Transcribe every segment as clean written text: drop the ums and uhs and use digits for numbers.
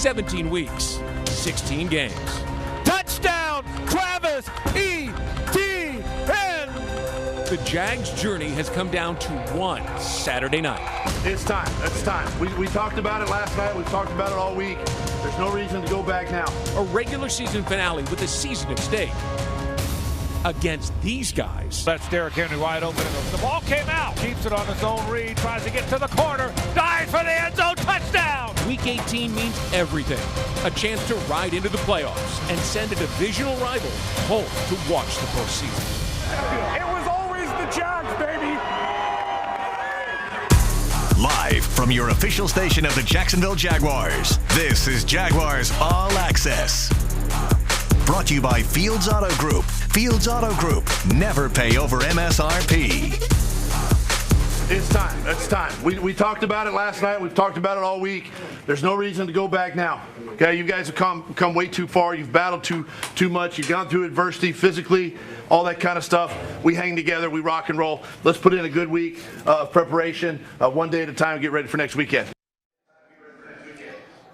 17 weeks, 16 games. Touchdown, Travis Etienne! The Jags' journey has come down to one Saturday night. It's time. It's time. We talked about it last night. We've talked about it all week. There's no reason to go back now. A regular season finale with a season at stake. Against these guys. That's Derrick Henry wide open. The ball came out. Keeps it on his own read. Tries to get to the corner. Dives for the end zone. Touchdown! Week 18 means everything. A chance to ride into the playoffs and send a divisional rival home to watch the postseason. It was always the Jags, baby! Live from your official station of the Jacksonville Jaguars, this is Jaguars All Access. Brought to you by Fields Auto Group. Fields Auto Group. Never pay over MSRP. It's time. It's time. We talked about it last night. We've talked about it all week. There's no reason to go back now. Okay, you guys have come way too far. You've battled too much. You've gone through adversity physically, all that kind of stuff. We hang together. We rock and roll. Let's put in a good week of preparation, one day at a time, and get ready for next weekend.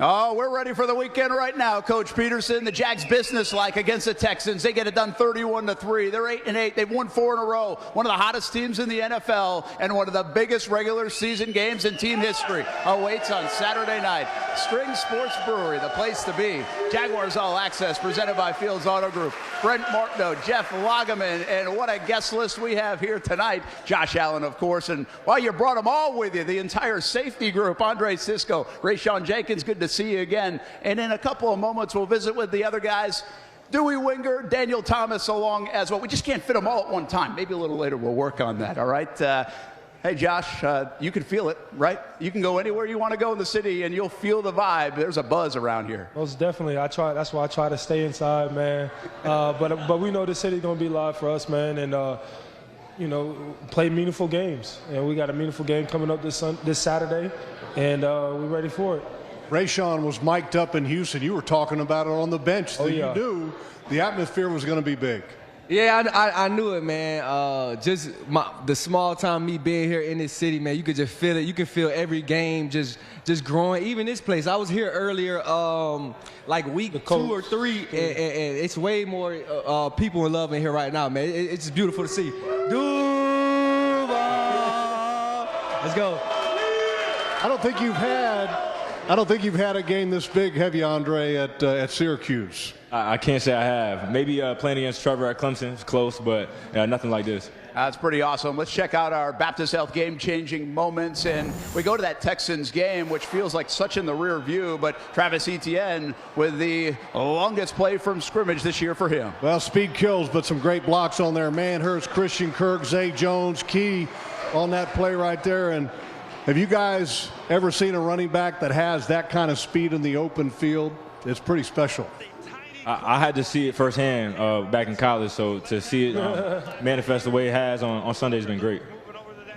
Oh, we're ready for the weekend right now, Coach Peterson. The Jags business-like against the Texans. They get it done 31-3. They're 8-8. They've won 4 in a row. One of the hottest teams in the NFL and one of the biggest regular season games in team history awaits on Saturday night. String Sports Brewery, the place to be. Jaguars All Access, presented by Fields Auto Group. Brent Martineau, Jeff Lageman, and what a guest list we have here tonight. Josh Allen, of course, and well, you brought them all with you, the entire safety group. Andre Cisco, Rayshawn Jenkins, good to see you again. And in a couple of moments, we'll visit with the other guys. Wingard, Daniel Thomas along as well. We just can't fit them all at one time. Maybe a little later we'll work on that, all right? Hey, Josh, you can feel it, right? You can go anywhere you want to go in the city, and you'll feel the vibe. There's a buzz around here. Most definitely. That's why I try to stay inside, man. But we know the city's going to be live for us, man, and, play meaningful games. And we got a meaningful game coming up this Saturday, and we're ready for it. Rayshawn was mic'd up in Houston. You were talking about it on the bench. So you knew the atmosphere was going to be big. Yeah, I knew it, man. The small time me being here in this city, man, you could just feel it. You can feel every game just growing. Even this place, I was here earlier, like week 2 or 3, and it's way more people in love in here right now, man. It's just beautiful to see. Duval, let's go. I don't think you've had a game this big, have you, Andre, at Syracuse? I can't say I have. Maybe playing against Trevor at Clemson. It's close, but nothing like this. That's pretty awesome. Let's check out our Baptist Health game-changing moments. And we go to that Texans game, which feels like such in the rear view, but Travis Etienne with the longest play from scrimmage this year for him. Well, speed kills, but some great blocks on there. Manhurst, Christian Kirk, Zay Jones, key on that play right there. And have you guys ever seen a running back that has that kind of speed in the open field? It's pretty special. I had to see it firsthand back in college, so to see it manifest the way it has on Sunday has been great.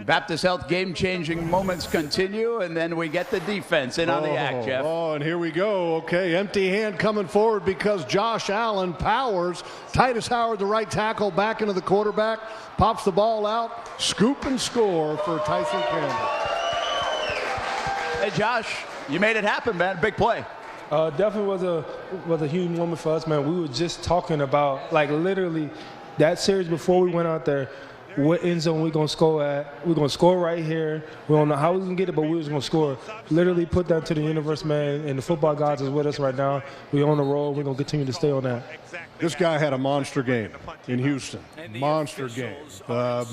Baptist Health game-changing moments continue, and then we get the defense in on the act, Jeff. Oh, and here we go. Okay, empty hand coming forward because Josh Allen powers. Titus Howard, the right tackle, back into the quarterback, pops the ball out, scoop and score for Tyson Campbell. Hey, Josh, you made it happen, man. Big play. Definitely was a huge moment for us, man. We were just talking about, like, literally that series before we went out there, what end zone we're going to score at. We're going to score right here. We don't know how we're going to get it, but we was going to score. Literally put that to the universe, man, and the football gods is with us right now. We're on the road. We're going to continue to stay on that. This guy had a monster game in Houston. Monster game.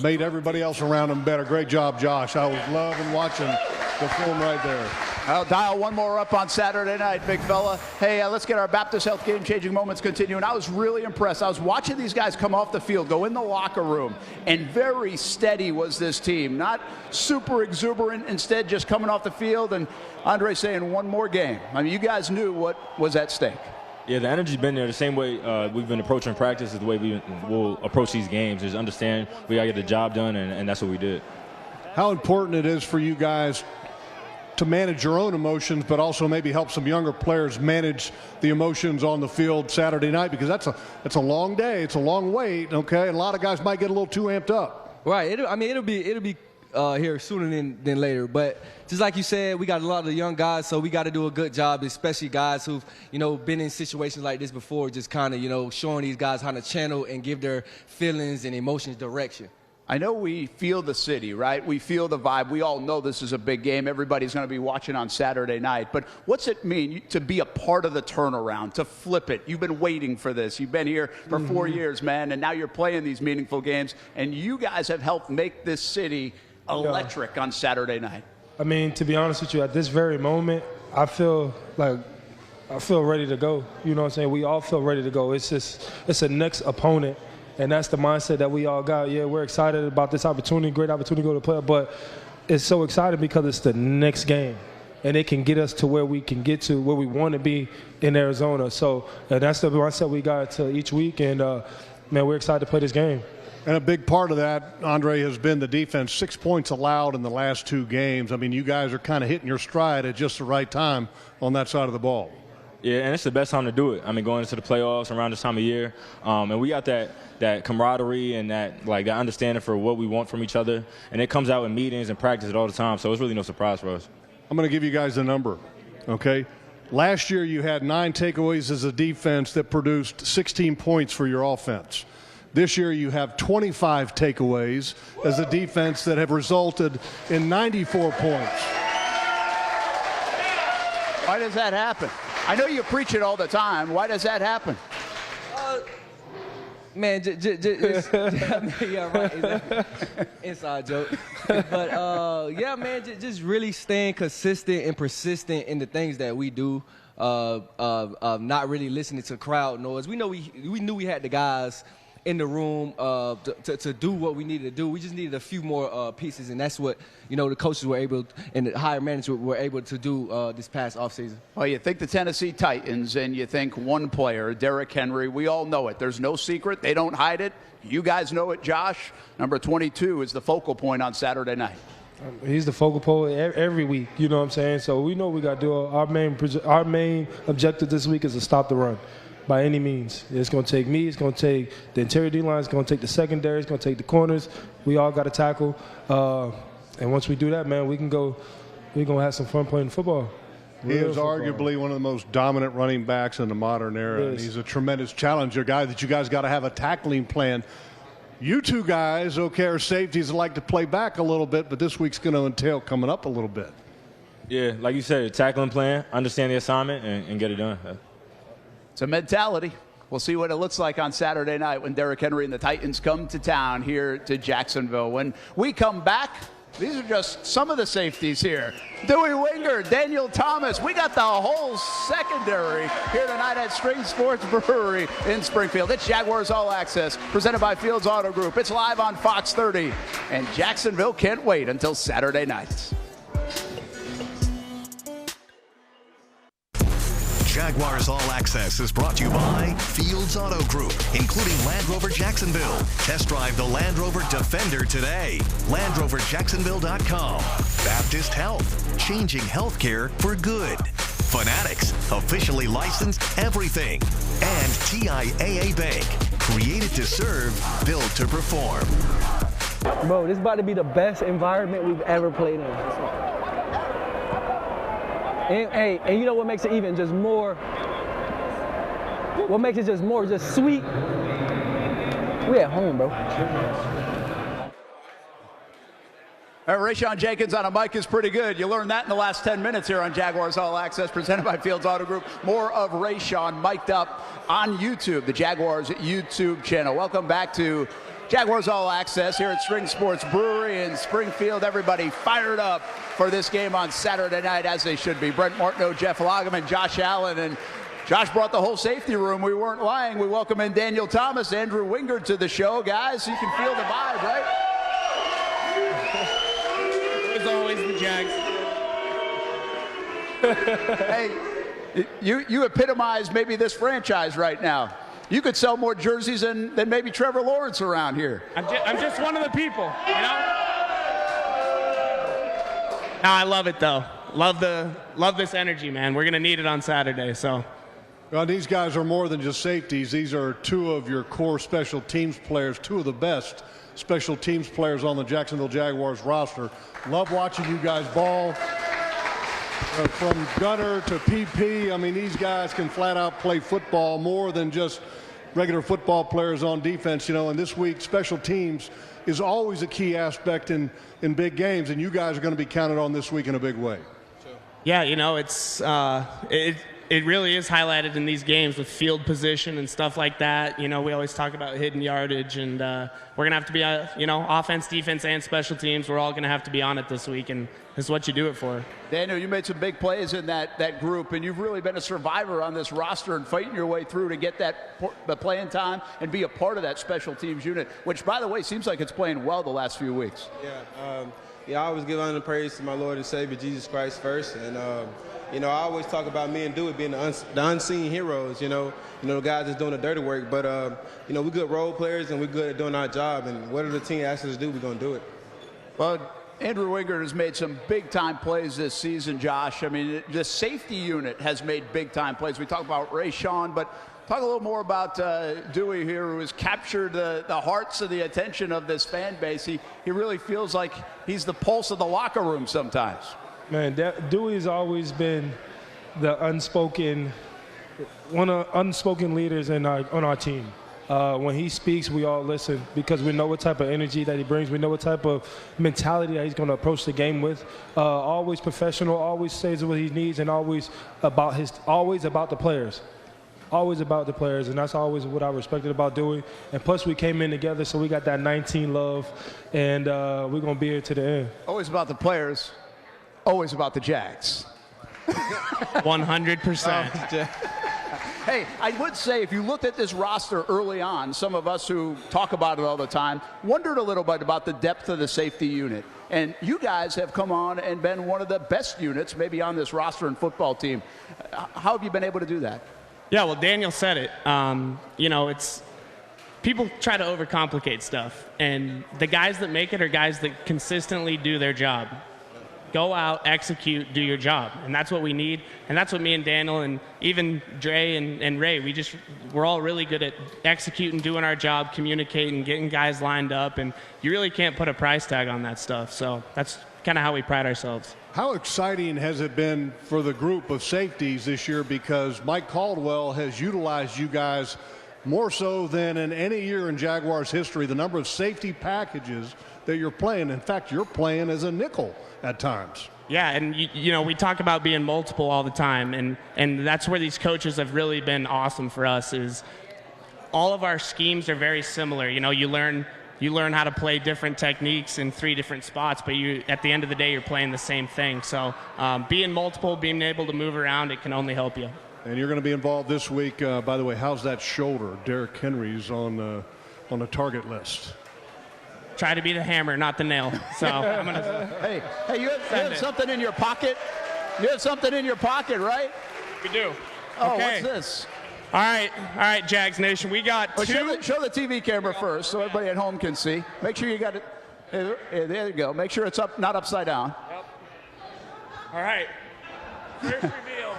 Made everybody else around him better. Great job, Josh. I was loving watching the film right there. I'll dial one more up on Saturday night, big fella. Hey, let's get our Baptist Health game-changing moments continuing. I was really impressed. I was watching these guys come off the field, go in the locker room, and very steady was this team. Not super exuberant, instead just coming off the field, and Andre saying one more game. I mean, you guys knew what was at stake. Yeah, the energy's been there. The same way we've been approaching practice is the way we'll approach these games. Is understand we got to get the job done, and that's what we did. How important it is for you guys to manage your own emotions, but also maybe help some younger players manage the emotions on the field Saturday night, because that's a long day, it's a long wait, okay? And a lot of guys might get a little too amped up. Right. It'll be here sooner than later. But just like you said, we got a lot of young guys, so we got to do a good job, especially guys who've, been in situations like this before, just kind of, showing these guys how to channel and give their feelings and emotions direction. I know we feel the city, right? We feel the vibe. We all know this is a big game. Everybody's going to be watching on Saturday night. But what's it mean to be a part of the turnaround, to flip it? You've been waiting for this. You've been here for 4 years, man, and now you're playing these meaningful games. And you guys have helped make this city electric on Saturday night. I mean, to be honest with you, at this very moment, I feel ready to go. You know what I'm saying? We all feel ready to go. It's a next opponent. And that's the mindset that we all got. Yeah, we're excited about this opportunity, great opportunity to go to play, but it's so exciting because it's the next game. And it can get us to where we can get to, where we want to be in Arizona. So that's the mindset we got to each week. And, man, we're excited to play this game. And a big part of that, Andre, has been the defense. 6 points allowed in the last 2 games. I mean, you guys are kind of hitting your stride at just the right time on that side of the ball. Yeah, and it's the best time to do it. I mean, going into the playoffs around this time of year, and we got that camaraderie and that understanding for what we want from each other, and it comes out in meetings and practice all the time. So it's really no surprise for us. I'm going to give you guys a number, okay? Last year you had 9 takeaways as a defense that produced 16 points for your offense. This year you have 25 takeaways as a defense that have resulted in 94 points. Why does that happen? I know you preach it all the time. Why does that happen? Man, yeah, right. Exactly. Inside joke. But, yeah, man, just really staying consistent and persistent in the things that we do. Not really listening to crowd noise. We know we knew we had the guys in the room to do what we needed to do. We just needed a few more pieces, and that's what, the coaches were able and the higher management were able to do this past offseason. Well, you think the Tennessee Titans, and you think one player, Derrick Henry. We all know it. There's no secret. They don't hide it. You guys know it, Josh. Number 22 is the focal point on Saturday night. He's the focal point every week, you know what I'm saying? So we know we got to do our main objective this week is to stop the run. By any means. It's going to take me. It's going to take the interior D-line. It's going to take the secondary. It's going to take the corners. We all got to tackle. And once we do that, man, we're going to have some fun playing football. He is arguably one of the most dominant running backs in the modern era. And he's a tremendous challenger, guy that you guys got to have a tackling plan. You two guys, are safeties that like to play back a little bit, but this week's going to entail coming up a little bit. Yeah, like you said, tackling plan, understand the assignment, and get it done. It's a mentality. We'll see what it looks like on Saturday night when Derrick Henry and the Titans come to town here to Jacksonville. When we come back, these are just some of the safeties here. Wingard, Daniel Thomas. We got the whole secondary here tonight at String Sports Brewery in Springfield. It's Jaguars All Access, presented by Fields Auto Group. It's live on Fox 30, and Jacksonville can't wait until Saturday night. Jaguars All Access is brought to you by Fields Auto Group, including Land Rover Jacksonville. Test drive the Land Rover Defender today. LandRoverJacksonville.com. Baptist Health, changing healthcare for good. Fanatics, officially licensed everything. And TIAA Bank, created to serve, built to perform. Bro, this is about to be the best environment we've ever played in. And you know what makes it even just more, just sweet? We at home, bro. Rayshawn Jenkins on a mic is pretty good. You learned that in the last 10 minutes here on Jaguars All Access, presented by Fields Auto Group. More of Rayshawn mic'd up on YouTube, the Jaguars YouTube channel. Welcome back to Jaguars All Access here at String Sports Brewery in Springfield. Everybody fired up for this game on Saturday night, as they should be. Brent Martineau, Jeff Lageman, Josh Allen, and Josh brought the whole safety room. We weren't lying. We welcome in Daniel Thomas, Andrew Wingard to the show. Guys, you can feel the vibe, right? As always, the Jags. Hey, you epitomize maybe this franchise right now. You could sell more jerseys than maybe Trevor Lawrence around here. I'm just one of the people, you know? No, I love it, though. Love this energy, man. We're going to need it on Saturday, so Well, these guys are more than just safeties. These are two of your core special teams players, two of the best special teams players on the Jacksonville Jaguars roster. Love watching you guys ball. From gunner to PP, I mean, these guys can flat out play football more than just regular football players on defense, you know, and this week special teams is always a key aspect in big games, and you guys are going to be counted on this week in a big way. Yeah, you know, it really is highlighted in these games with field position and stuff like that. You know, we always talk about hidden yardage, and we're going to have to be, you know, offense, defense, and special teams. We're all going to have to be on it this week, and this is what you do it for. Daniel, you made some big plays in that group, and you've really been a survivor on this roster and fighting your way through to get the playing time and be a part of that special teams unit, which, by the way, seems like it's playing well the last few weeks. I always give honor and praise to my Lord and Savior, Jesus Christ, first. And, you know, I always talk about me and Dewey being the unseen heroes, you know, the guys that's doing the dirty work. But, you know, we're good role players and we're good at doing our job. And whatever the team asks us to do, we're going to do it. Well, Andrew Wingard has made some big-time plays this season, Josh. I mean, the safety unit has made big-time plays. We talk about Rayshawn, but talk a little more about Dewey here, who has captured the hearts and the attention of this fan base. He really feels like he's the pulse of the locker room sometimes. Man, Dewey has always been the one of the unspoken leaders on our team. When he speaks, we all listen because we know what type of energy that he brings. We know what type of mentality that he's going to approach the game with. Always professional, always says what he needs, and always about the players. Always about the players, and that's always what I respected about Dewey. And plus, we came in together, so we got that 19 love, and we're going to be here to the end. Always about the players, always about the Jags. 100%. Hey, I would say if you looked at this roster early on, some of us who talk about it all the time wondered a little bit about the depth of the safety unit. And you guys have come on and been one of the best units maybe on this roster and football team. How have you been able to do that? Yeah, well, Daniel said it. You know, people try to overcomplicate stuff. And the guys that make it are guys that consistently do their job. Go out, execute, do your job. And that's what we need. And that's what me and Daniel and even Dre and Ray, we're all really good at executing, doing our job, communicating, getting guys lined up. And you really can't put a price tag on that stuff. So that's kind of how we pride ourselves. How exciting has it been for the group of safeties this year, because Mike Caldwell has utilized you guys more so than in any year in Jaguars history, the number of safety packages that you're playing. In fact, you're playing as a nickel at times. Yeah, and you know, we talk about being multiple all the time, and that's where these coaches have really been awesome for us. Is all of our schemes are very similar. You know, you learn how to play different techniques in 3 different spots, but at the end of the day, you're playing the same thing. So being multiple, being able to move around, it can only help you. And you're going to be involved this week. By the way, how's that shoulder? Derrick Henry's on the target list. Try to be the hammer, not the nail. So I'm gonna. Hey, you have something in your pocket? You have something in your pocket, right? We do. Oh, okay. What's this? All right, Jags Nation. We got two. Show the TV camera first so everybody at home can see. Make sure you got it. There you go. Make sure it's up, not upside down. Yep. All right. First reveal.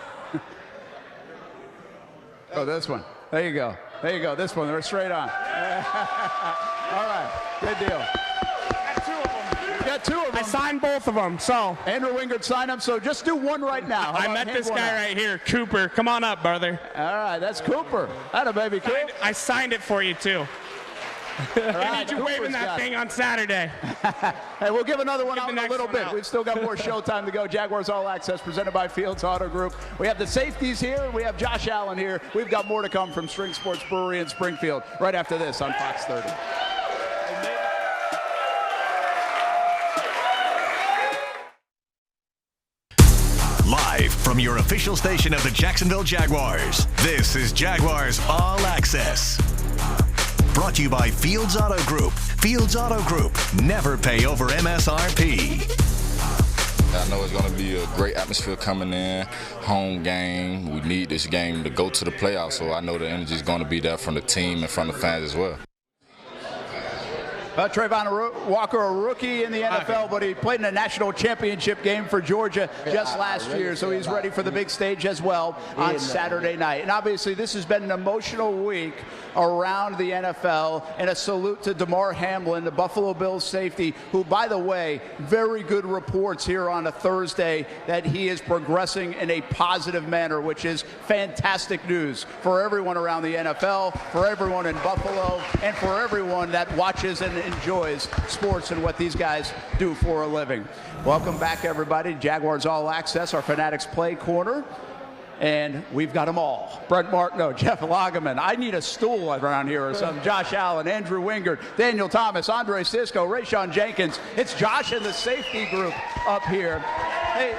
Oh, this one. There you go. There you go. This one. They're straight on. All right. Good deal. Got 2 of them. You got 2 of them. I signed both of them. So Andrew Wingard signed them. So just do one right now. I met this guy right here, Cooper. Come on up, brother. All right. That's Cooper. Atta baby, Cooper. I signed it for you too. I need you Cooper's waving that thing on Saturday. Hey, we'll give another one out in a little bit. We've still got more showtime to go. Jaguars All Access presented by Fields Auto Group. We have the safeties here. We have Josh Allen here. We've got more to come from String Sports Brewery in Springfield right after this on Fox 30. Live from your official station of the Jacksonville Jaguars, this is Jaguars All Access. Brought to you by Fields Auto Group. Fields Auto Group. Never pay over MSRP. I know it's going to be a great atmosphere coming in. Home game. We need this game to go to the playoffs, so I know the energy is going to be there from the team and from the fans as well. Trayvon Walker, a rookie in the NFL, but he played in a national championship game for Georgia just last year, so he's ready for the big stage as well on Saturday night. And obviously, this has been an emotional week around the NFL, and a salute to Damar Hamlin, the Buffalo Bills safety, who, by the way, very good reports here on a Thursday that he is progressing in a positive manner, which is fantastic news for everyone around the NFL, for everyone in Buffalo, and for everyone that watches and enjoys sports and what these guys do for a living. Welcome back, everybody. Jaguars All Access, our Fanatics Play Corner. And we've got them all. Brent Martineau, Jeff Lageman. I need a stool around here or something. Josh Allen, Andrew Wingard, Daniel Thomas, Andre Cisco, Rayshawn Jenkins. It's Josh and the safety group up here. Hey,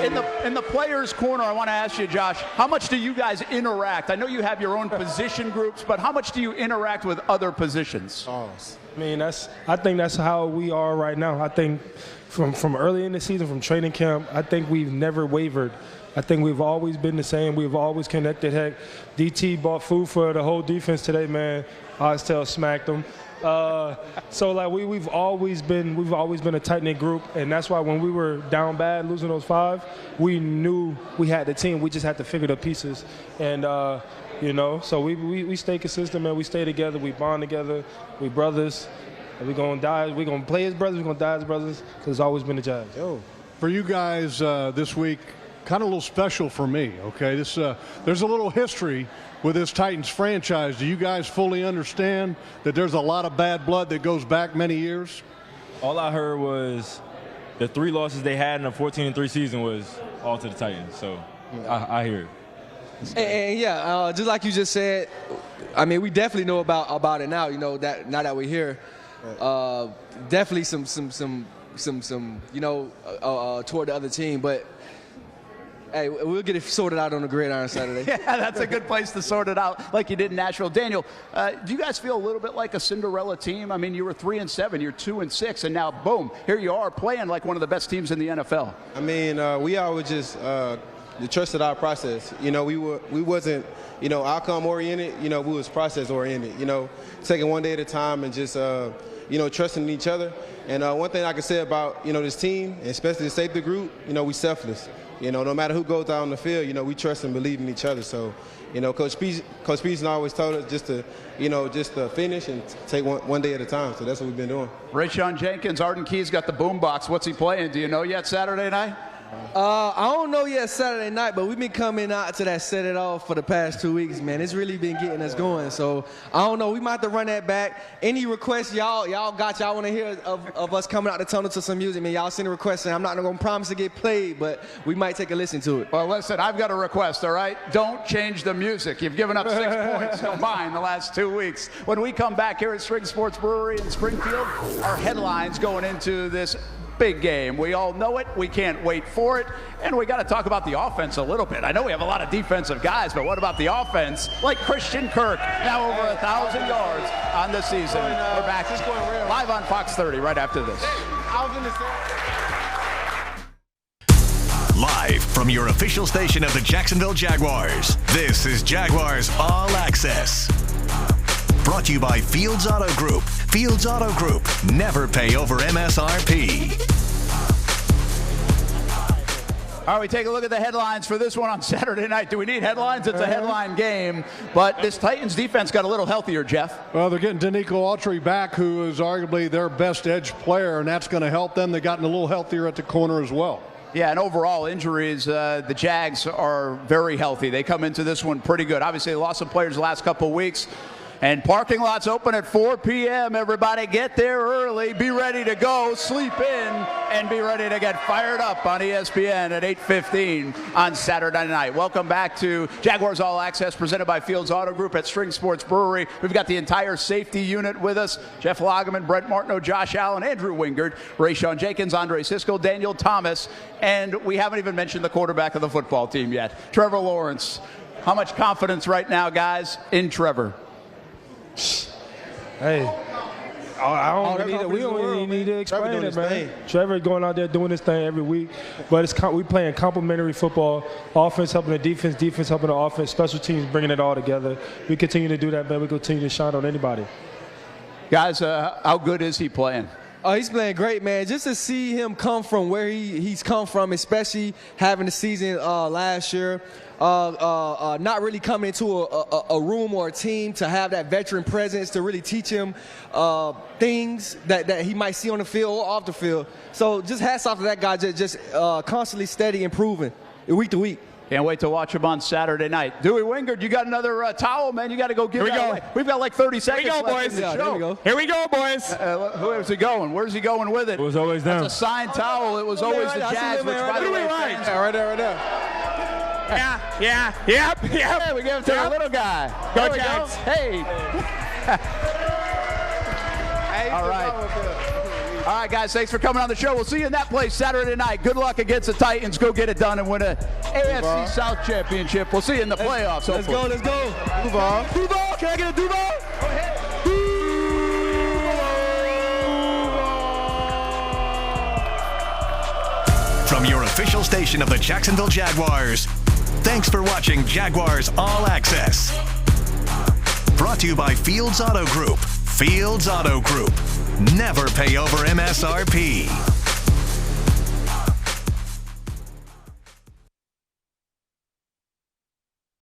in the players' corner, I want to ask you, Josh, how much do you guys interact? I know you have your own position groups, but how much do you interact with other positions? I mean, I think that's how we are right now. I think from early in the season, from training camp, I think we've never wavered. I think we've always been the same. We've always connected. Heck, DT bought food for the whole defense today, man. Oxtail smacked them. So like we've always been a tight-knit group, and that's why when we were down bad, losing those 5, we knew we had the team. We just had to figure the pieces, and you know, so we stay consistent, man. We stay together. We bond together. We brothers. And we're gonna die. We're gonna play as brothers. We're gonna die as brothers, because it's always been the Jags. For you guys this week, kind of a little special for me, okay? There's a little history with this Titans franchise. Do you guys fully understand that there's a lot of bad blood that goes back many years? All I heard was the 3 losses they had in a 14-3 season was all to the Titans. So I hear it. And yeah, just like you just said, I mean, we definitely know about it now. You know, that now that we're here, definitely some you know, toward the other team, but. Hey, we'll get it sorted out on the gridiron Saturday. Yeah, that's a good place to sort it out, like you did in Nashville. Daniel, do you guys feel a little bit like a Cinderella team? I mean, you were 3-7, you're 2-6, and now, boom, here you are playing like one of the best teams in the NFL. I mean, we always just trusted our process. You know, we wasn't, you know, outcome oriented. You know, we was process oriented. You know, taking one day at a time and just, you know, trusting each other. And one thing I can say about, you know, this team, especially the safety group, you know, we selfless. You know, no matter who goes out on the field, you know, we trust and believe in each other. So, you know, Coach Peterson always told us just to finish and take one day at a time. So that's what we've been doing. Rayshawn Jenkins, Arden Key's got the boombox. What's he playing? Do you know yet Saturday night? I don't know yet Saturday night, but we've been coming out to that Set It Off for the past 2 weeks, man. It's really been getting us going. So I don't know. We might have to run that back. Any requests y'all want to hear of us coming out the tunnel to some music, man, y'all send a request, and I'm not going to promise to get played, but we might take a listen to it. Well, listen, I've got a request, all right? Don't change the music. You've given up 6 points combined the last 2 weeks. When we come back here at Spring Sports Brewery in Springfield, our headlines going into this big game. We all know it. We can't wait for it. And we got to talk about the offense a little bit. I know we have a lot of defensive guys, but what about the offense? Like Christian Kirk, now over 1,000 yards on the season. We're back live on Fox 30 right after this. Live from your official station of the Jacksonville Jaguars, this is Jaguars All Access. Brought to you by Fields Auto Group. Fields Auto Group. Never pay over MSRP. All right, we take a look at the headlines for this one on Saturday night. Do we need headlines? It's a headline game. But this Titans defense got a little healthier, Jeff. Well, they're getting Danico Autry back, who is arguably their best edge player, and that's going to help them. They've gotten a little healthier at the corner as well. Yeah, and overall injuries, the Jags are very healthy. They come into this one pretty good. Obviously, they lost some players the last couple of weeks. And parking lots open at 4 p.m. Everybody get there early. Be ready to go. Sleep in and be ready to get fired up on ESPN at 8:15 on Saturday night. Welcome back to Jaguars All Access presented by Fields Auto Group at String Sports Brewery. We've got the entire safety unit with us. Jeff Lageman, Brent Martineau, Josh Allen, Andrew Wingard, Rayshawn Jenkins, Andre Cisco, Daniel Thomas. And we haven't even mentioned the quarterback of the football team yet, Trevor Lawrence. How much confidence right now, guys, in Trevor? Hey, we don't really need to explain it, man. Trevor going out there doing his thing every week, but we playing complementary football. Offense helping the defense, defense helping the offense, special teams bringing it all together. We continue to do that, man. We continue to shine on anybody. Guys, how good is he playing? Oh, he's playing great, man. Just to see him come from where he's come from, especially having the season last year, not really coming into a room or a team to have that veteran presence to really teach him things that he might see on the field or off the field. So just hats off to that guy, just constantly steady improving week to week. Can't wait to watch him on Saturday night. Dewey Wingard, you got another towel, man. You got to go give that away. We've got like 30 seconds left in the show. Here we go, boys. Where's he going? Where's he going with it? It was always them. It's a signed towel. It was always the Jags, which, by the way, fans. Right there. Yep. Hey, we give it to the little guy. Go, there Jags. Hey. All right. All right, guys, thanks for coming on the show. We'll see you in that place Saturday night. Good luck against the Titans. Go get it done and win a AFC South championship. We'll see you in the playoffs. Let's go. Duval. Can I get a Duval? Go ahead. From your official station of the Jacksonville Jaguars, thanks for watching Jaguars All Access. Brought to you by Fields Auto Group. Fields Auto Group. Never pay over MSRP.